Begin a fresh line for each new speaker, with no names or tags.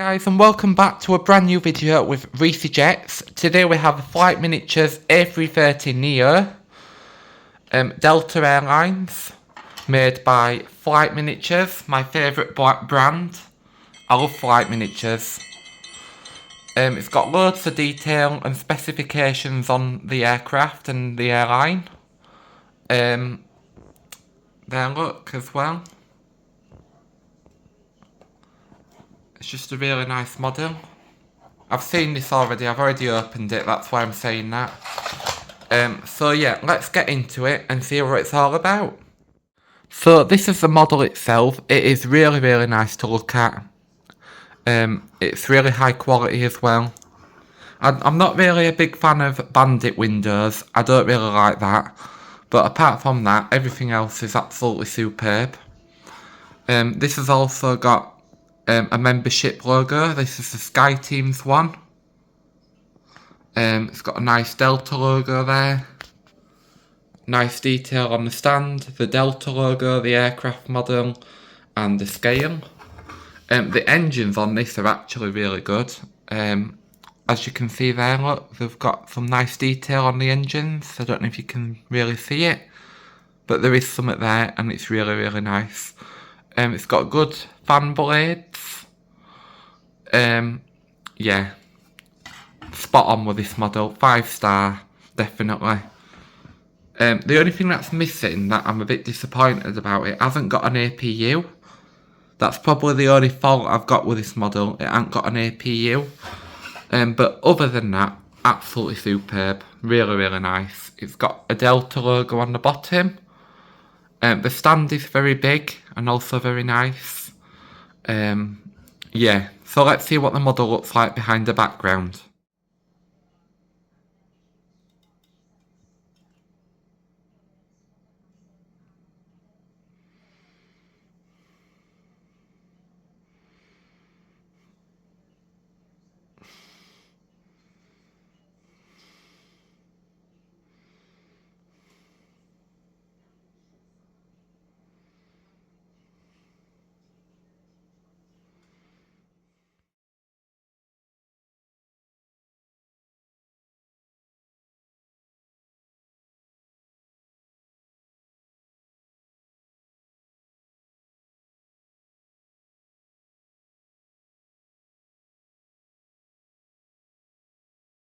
Guys, and welcome back to a brand new video with Reece Jets. Today we have the Flight Miniatures A330 Neo, Delta Airlines, made by Flight Miniatures, my favourite brand. I love Flight Miniatures. It's got loads of detail and specifications on the aircraft and the airline. Their look as well. It's just a really nice model. I've seen this already, I've already opened it, that's why I'm saying that. So yeah, let's get into it and see what it's all about. So this is the model itself. It is really nice to look at. It's really high quality as well. I'm not really a big fan of bandit windows, I don't really like that. But apart from that, everything else is absolutely superb. This has also got a membership logo. This is the Sky Teams one. It's got a nice Delta logo there. Nice detail on the stand, the Delta logo, the aircraft model, and the scale. The engines on this are actually really good. As you can see there, look, they've got some nice detail on the engines. I don't know if you can really see it, but there is something there, and it's really nice. It's got good fan blades. Yeah, spot on with this model. 5-star, definitely. The only thing that's missing that I'm a bit disappointed about, it hasn't got an APU. That's probably the only fault I've got with this model. It hasn't got an APU. But other than that, absolutely superb. Really nice. It's got a Delta logo on the bottom. The stand is very big and also very nice. Yeah, so let's see what the model looks like behind the background.